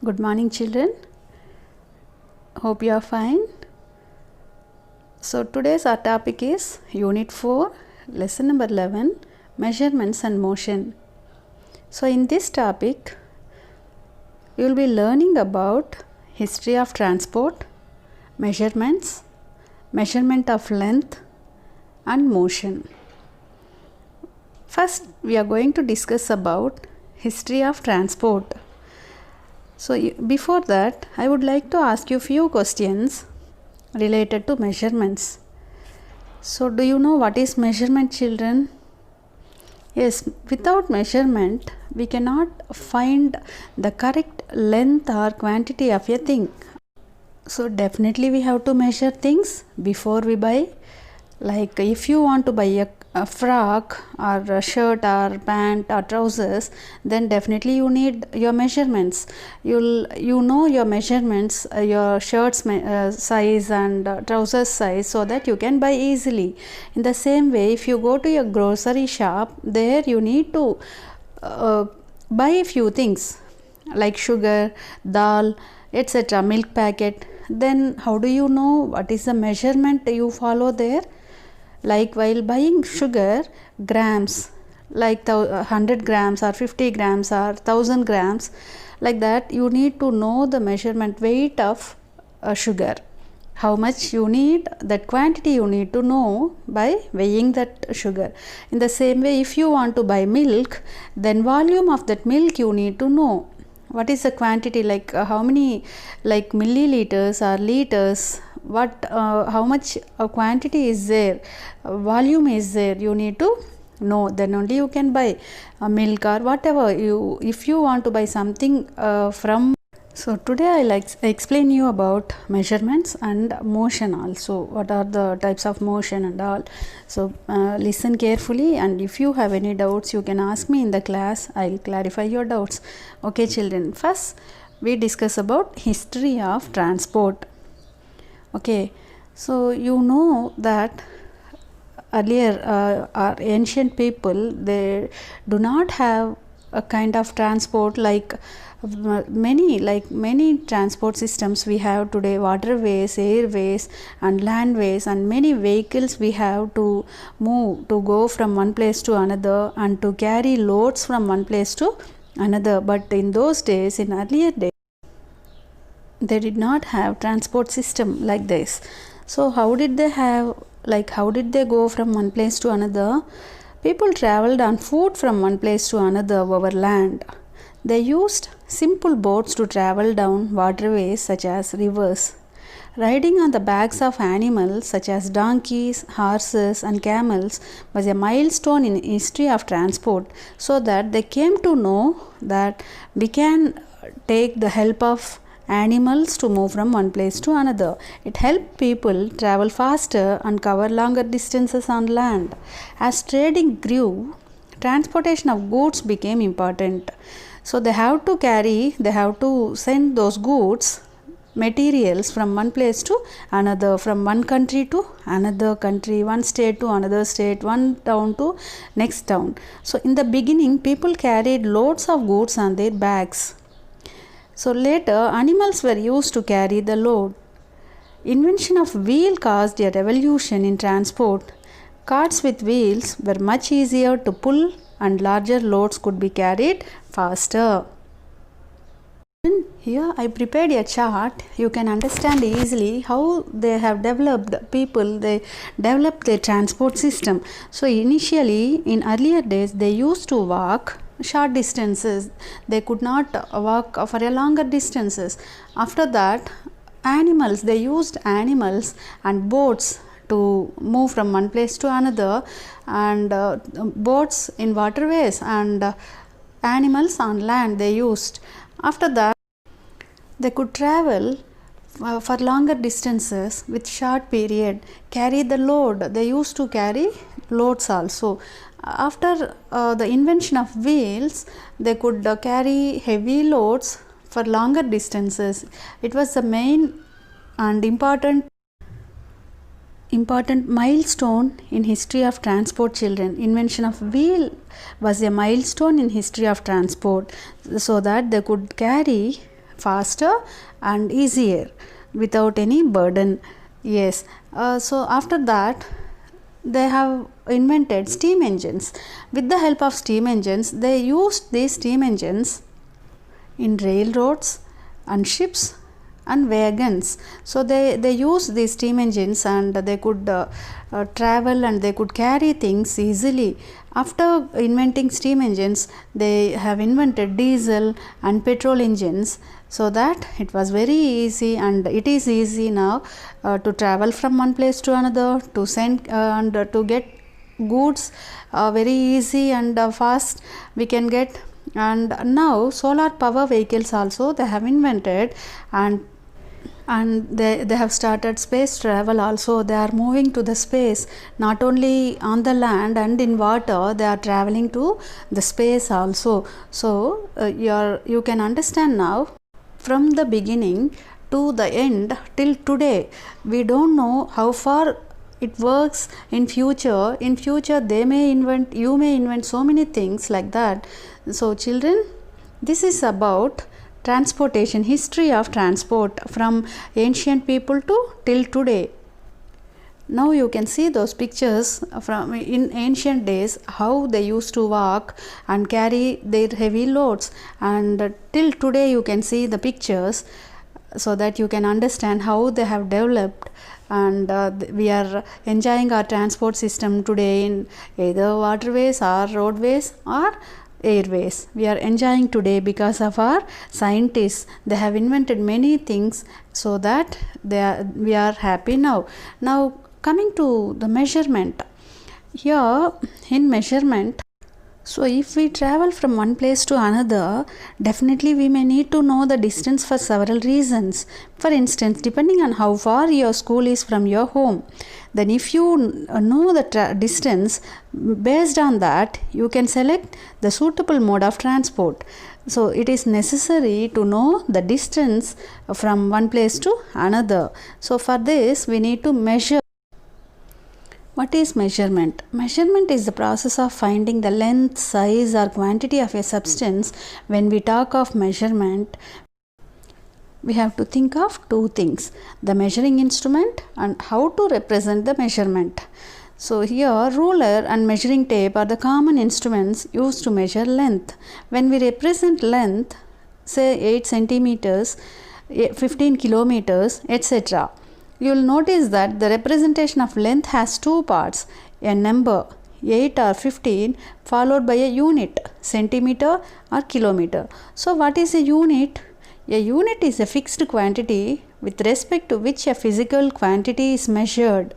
Good morning, children. Hope you are fine. So today's our topic is Unit 4, Lesson number 11, Measurements and Motion. So in this topic, you will be learning about history of transport, measurements, measurement of length and motion. First, we are going to discuss about history of transport. So before that, I would like to ask you few questions related to measurements. So do you know what is measurement, children? Yes, without measurement, we cannot find the correct length or quantity of a thing. So definitely we have to measure things before we buy. Like if you want to buy a frock or a shirt or pant or trousers, then definitely you need your measurements. You know your measurements, your shirt's size and trousers size, so that you can buy easily. In the same way, if you go to a grocery shop, there you need to buy a few things like sugar, dal, etc., milk packet. Then how do you know what is the measurement you follow there? Like while buying sugar, grams, like 100 grams or 50 grams or 1000 grams, like that you need to know the measurement weight of sugar. How much you need, that quantity you need to know by weighing that sugar. In the same way, if you want to buy milk, then volume of that milk you need to know. What is the quantity, like how many, like milliliters or liters, what how much quantity is there, volume is there, you need to know. Then only you can buy milk or whatever you, if you want to buy something from. So today I like explain you about measurements and motion also, what are the types of motion and all. So listen carefully, and if you have any doubts you can ask me in the class. I'll clarify your doubts. Okay, children, first we discuss about history of transport. Okay, so you know that earlier our ancient people, they do not have a kind of transport like many transport systems we have today, waterways, airways and landways, and many vehicles we have to move, to go from one place to another and to carry loads from one place to another. But in those days, in earlier days, they did not have transport system like this. So how did they have, like how did they go from one place to another? People traveled on foot from one place to another over land. They used simple boats to travel down waterways such as rivers. Riding on the backs of animals such as donkeys, horses and camels was a milestone in history of transport, so that they came to know that we can take the help of animals to move from one place to another. It helped people travel faster and cover longer distances on land. As trading grew, transportation of goods became important. So they have to send those goods, materials from one place to another, from one country to another country, one state to another state, one town to next town. So in the beginning, people carried loads of goods on their backs. So later, animals were used to carry the load. Invention of wheel caused a revolution in transport. Carts with wheels were much easier to pull and larger loads could be carried faster. Here I prepared a chart. You can understand easily how they have developed, they developed their transport system. So initially, in earlier days, they used to walk short distances. They could not walk for a longer distances. After that, they used animals and boats to move from one place to another, and boats in waterways and animals on land they used. After that, they could travel for longer distances with short period, carry the load. They used to carry loads also. After the invention of wheels, they could carry heavy loads for longer distances. It was the main and important milestone in history of transport, children. Invention of wheel was a milestone in history of transport, so that they could carry faster and easier without any burden. Yes, so after that they have invented steam engines. With the help of steam engines, they used these steam engines in railroads and ships and wagons. So they used these steam engines, and they could travel, and they could carry things easily. After inventing steam engines, they have invented diesel and petrol engines, so that it was very easy, and it is easy now to travel from one place to another, to send and to get goods very easy and fast we can get. And now solar power vehicles also they have invented, and they have started space travel also. They are moving to the space, not only on the land and in water, they are traveling to the space also. So you can understand now, from the beginning to the end till today, we don't know how far it works in future. In future you may invent so many things like that. So children, this is about transportation, history of transport from ancient people to till today. Now you can see those pictures from in ancient days, how they used to walk and carry their heavy loads, and till today you can see the pictures, so that you can understand how they have developed. And we are enjoying our transport system today in either waterways or roadways or airways. We are enjoying today because of our scientists. They have invented many things, so that we are happy now. Now coming to the measurement. Here in measurement, so if we travel from one place to another, definitely we may need to know the distance for several reasons. For instance, depending on how far your school is from your home, then if you know the distance, based on that you can select the suitable mode of transport. So it is necessary to know the distance from one place to another. So for this we need to measure. What is measurement? Measurement is the process of finding the length, size or quantity of a substance. When we talk of measurement, we have to think of two things: the measuring instrument and how to represent the measurement. So here ruler and measuring tape are the common instruments used to measure length. When we represent length, say 8 centimeters, 15 kilometers, etc., you will notice that the representation of length has two parts: a number 8 or 15 followed by a unit, centimeter or kilometer. So what is a unit? A unit is a fixed quantity with respect to which a physical quantity is measured.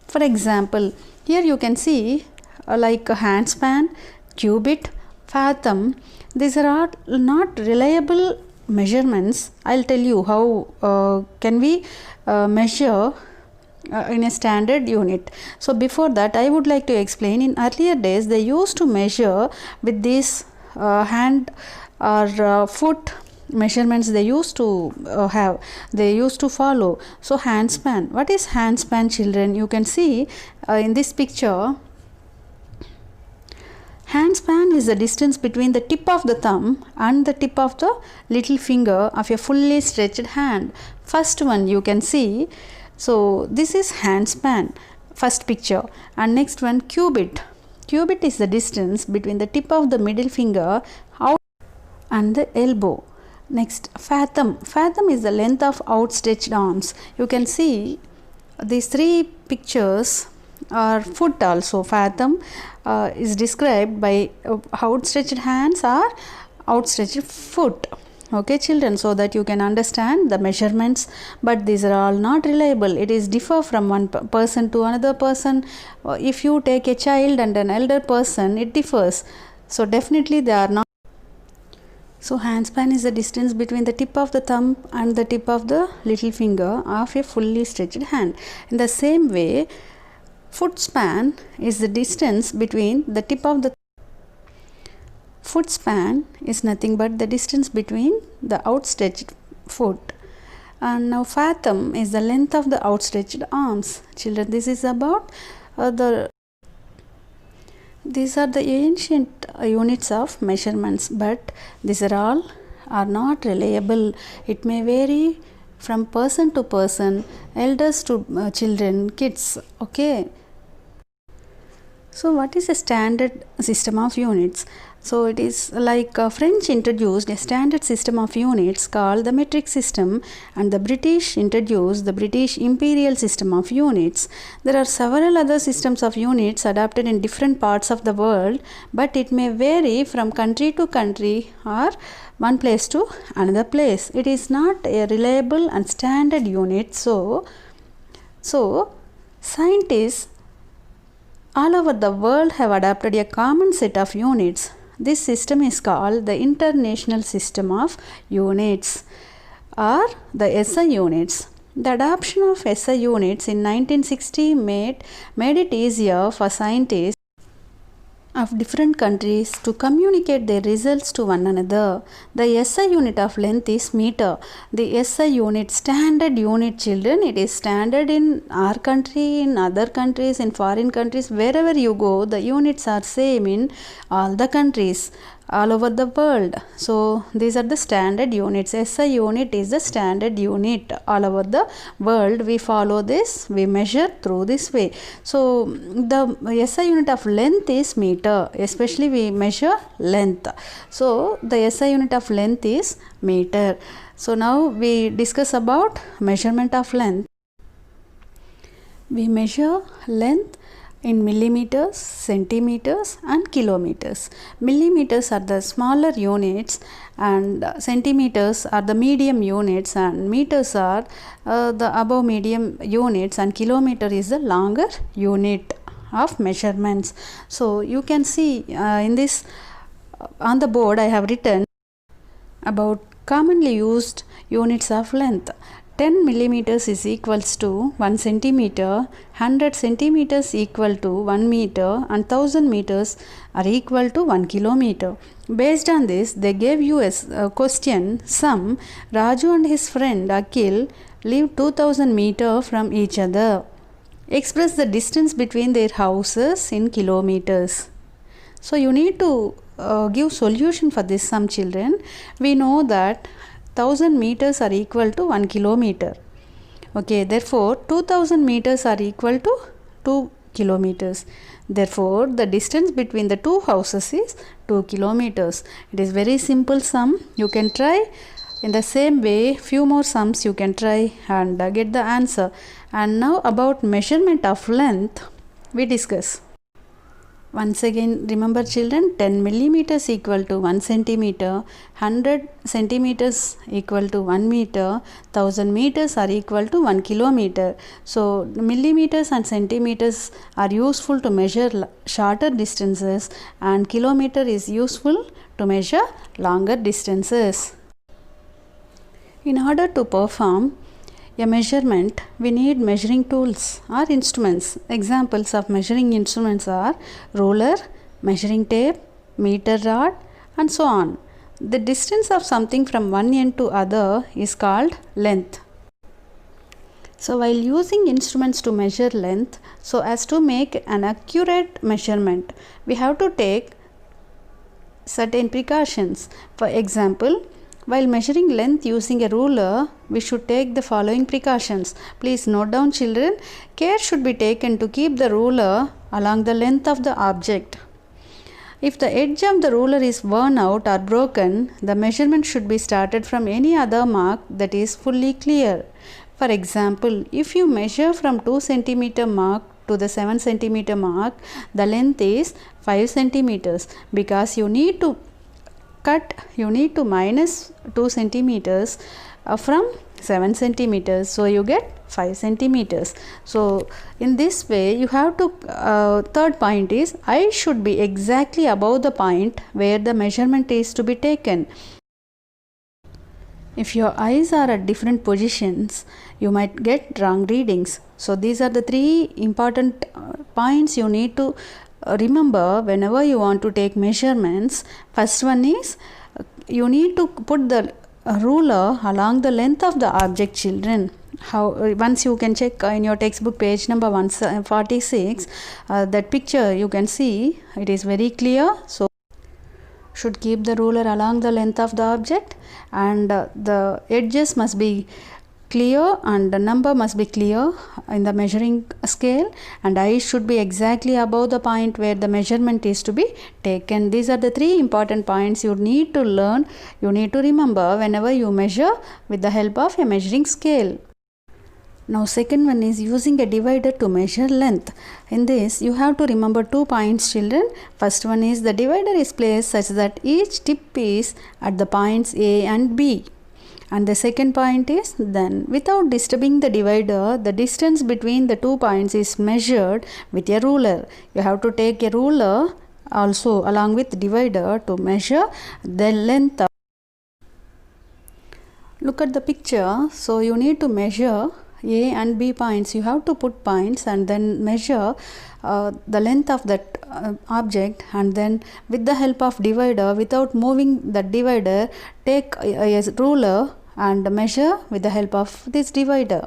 For example, here you can see like a handspan, cubit, fathom. These are all not reliable measurements. I'll tell you how can we measure in a standard unit. So before that I would like to explain, in earlier days they used to measure with these hand or foot measurements. They used to they used to follow. So handspan, what is handspan, children? You can see in this picture, handspan is the distance between the tip of the thumb and the tip of the little finger of a fully stretched hand. First one you can see. So this is handspan, first picture. And next one, cubit. Cubit is the distance between the tip of the middle finger out and the elbow. Next, fathom. Fathom is the length of outstretched arms. You can see these three pictures are foot also. Fathom is described by outstretched hands or outstretched foot. Okay children, so that you can understand the measurements. But these are all not reliable. It is differ from one person to another person. If you take a child and an elder person, it differs. So definitely they are not. So handspan is the distance between the tip of the thumb and the tip of the little finger of a fully stretched hand. In the same way, foot span is the distance between the tip of the foot span is nothing but the distance between the outstretched foot. And now fathom is the length of the outstretched arms. Children, this is about these are the ancient units of measurements, but these are all are not reliable. It may vary from person to person, elders to children, kids. Okay. So what is a standard system of units? So it is like French introduced a standard system of units called the metric system, and the British introduced the British imperial system of units. There are several other systems of units adopted in different parts of the world, but it may vary from country to country or one place to another place. It is not a reliable and standard unit. So scientists all over the world have adopted a common set of units. This system is called the International System of Units or the SI units. The adoption of SI units in 1960 made it easier for scientists of different countries to communicate their results to one another. The SI unit of length is meter. The SI unit, standard unit, children, it is standard in our country, in other countries, in foreign countries, wherever you go, the units are same in all the countries all over the world. So these are the standard units. SI unit is the standard unit all over the world. We follow this, we measure through this way. So the SI unit of length is meter, especially we measure length. So the SI unit of length is meter. So now we discuss about measurement of length. We measure length in millimeters, centimeters and kilometers. Millimeters are the smaller units and centimeters are the medium units, and meters are the above medium units, and kilometer is the longer unit of measurements. So you can see in this on the board I have written about commonly used units of length. 10 millimeters is equals to 1 centimeter, 100 centimeters equal to 1 meter, and 1000 meters are equal to 1 kilometer. Based on this, they gave you a question. Some Raju and his friend Akhil live 2000 meters from each other. Express the distance between their houses in kilometers. So you need to give solution for this sum, children. We know that 1000 meters are equal to 1 kilometer. Okay, therefore 2000 meters are equal to 2 kilometers. Therefore the distance between the two houses is 2 kilometers. It is very simple sum. You can try in the same way, few more sums you can try and get the answer. And now about measurement of length we discuss. Once again, remember children, 10 millimeters equal to 1 centimeter, 100 centimeters equal to 1 meter, 1000 meters are equal to 1 kilometer. So millimeters and centimeters are useful to measure shorter distances, and kilometer is useful to measure longer distances. In order to perform a measurement, we need measuring tools or instruments. Examples of measuring instruments are ruler, measuring tape, meter rod, and so on. The distance of something from one end to other is called length. So while using instruments to measure length, so as to make an accurate measurement, we have to take certain precautions. For example, while measuring length using a ruler, we should take the following precautions. Please note down, children. Care should be taken to keep the ruler along the length of the object. If the edge of the ruler is worn out or broken, the measurement should be started from any other mark that is fully clear. For example, if you measure from 2 centimeter mark to the 7 centimeter mark, the length is 5 centimeters because you need to minus 2 centimeters from 7 centimeters, so you get 5 centimeters. So in this way you have to third point is eye should be exactly above the point where the measurement is to be taken. If your eyes are at different positions, you might get wrong readings. So these are the three important points you need to remember whenever you want to take measurements. First one is you need to put the ruler along the length of the object, children. Once you can check in your textbook page number 146, that picture you can see, it is very clear. So should keep the ruler along the length of the object, and the edges must be clear and the number must be clear in the measuring scale, and eyes should be exactly above the point where the measurement is to be taken. These are the three important points you need to learn, you need to remember whenever you measure with the help of a measuring scale. Now second one is using a divider to measure length. In this you have to remember 2 points, children. First one is the divider is placed such that each tip is at the points A and B. And the second point is, then without disturbing the divider, the distance between the 2 points is measured with a ruler. You have to take a ruler also along with divider to measure the length. Look at the picture. So you need to measure A and B points. You have to put points and then measure the length of that object, and then with the help of divider, without moving the divider, take a ruler and measure with the help of this divider.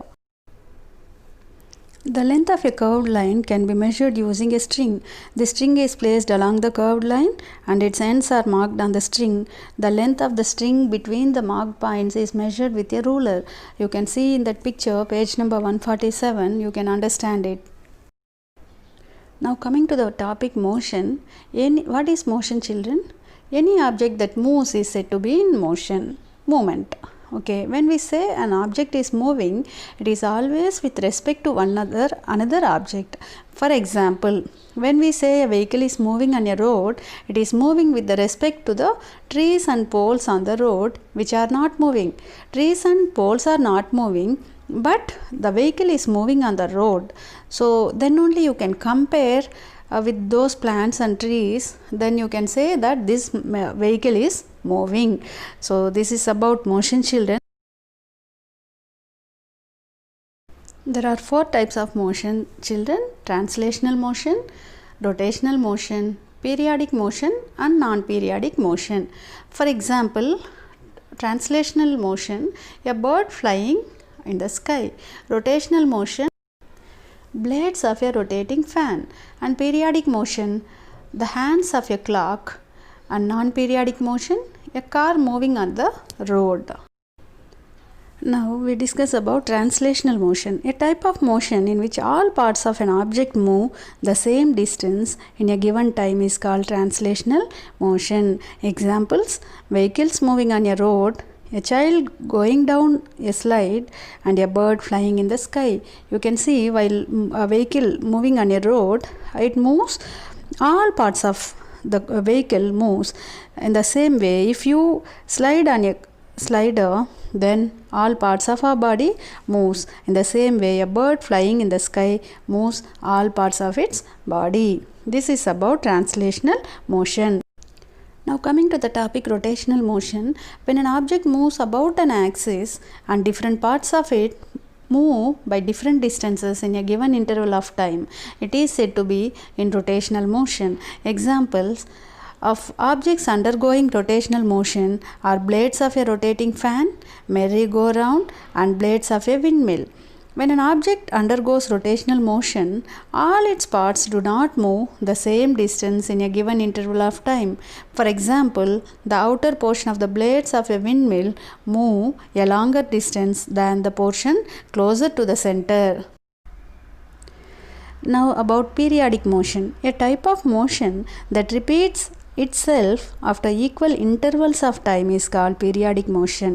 The length of a curved line can be measured using a string. The string is placed along the curved line and its ends are marked on the string. The length of the string between the marked points is measured with a ruler. You can see in that picture, page number 147, you can understand it. Now coming to the topic motion. What is motion, children? Any object that moves is said to be in motion, movement. Okay, when we say an object is moving, it is always with respect to another object. For example, when we say a vehicle is moving on a road, it is moving with the respect to the trees and poles on the road, which are not moving. Trees and poles are not moving, but the vehicle is moving on the road. So then only you can compare with those plants and trees, then you can say that this vehicle is moving. So this is about motion, children. There are 4 types of motion, children: translational motion, rotational motion, periodic motion and non-periodic motion. For example, translational motion, a bird flying in the sky. Rotational motion, blades of a rotating fan. And periodic motion, the hands of a clock. And non-periodic motion, a car moving on the road. Now we discuss about translational motion, a type of motion in which all parts of an object move the same distance in a given time is called translational motion. Examples: vehicles moving on a road, a child going down a slide, and a bird flying in the sky. You can see while a vehicle moving on a road, it moves, all parts of the vehicle moves in the same way. If you slide on a slider, then all parts of our body moves in the same way. A bird flying in the sky moves all parts of its body. This is about translational motion. Now coming to the topic rotational motion, when an object moves about an axis and different parts of it move by different distances in a given interval of time, it is said to be in rotational motion. Examples of objects undergoing rotational motion are blades of a rotating fan, merry-go-round, and blades of a windmill. When an object undergoes rotational motion, all its parts do not move the same distance in a given interval of time. For example, the outer portion of the blades of a windmill move a longer distance than the portion closer to the center. Now about periodic motion, a type of motion that repeats itself after equal intervals of time is called periodic motion.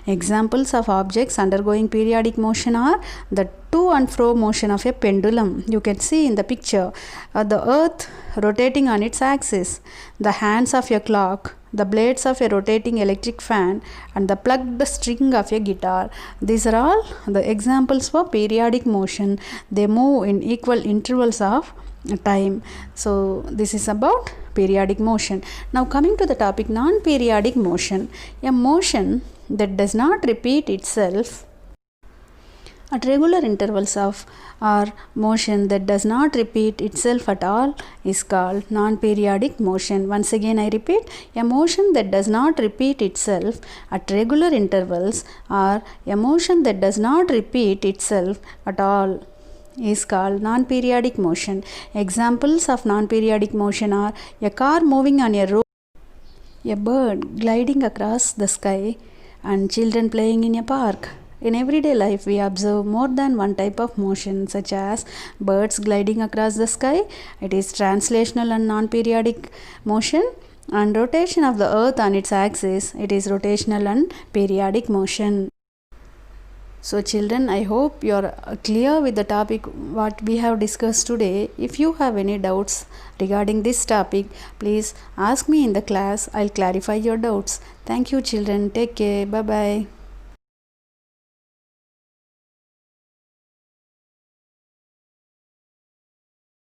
Examples of objects undergoing periodic motion are the to and fro motion of a pendulum. You can see in the picture the earth rotating on its axis, the hands of a clock, the blades of a rotating electric fan, and the plucked string of a guitar. These are all the examples for periodic motion. They move in equal intervals of time. So this is about periodic motion. Now coming to the topic non-periodic motion, a motion that does not repeat itself at regular intervals of or motion that does not repeat itself at all is called non-periodic motion. Once again I repeat, a motion that does not repeat itself at regular intervals or a motion that does not repeat itself at all is called non-periodic motion. Examples of non-periodic motion are a car moving on a road, a bird gliding across the sky, and children playing in a park. In everyday life, we observe more than one type of motion, such as birds gliding across the sky. It is translational and non periodic motion, and rotation of the earth on its axis. It is rotational and periodic motion. So children, I hope you are clear with the topic what we have discussed today. If you have any doubts regarding this topic, please ask me in the class. I'll clarify your doubts. Thank you children. Take care. Bye bye.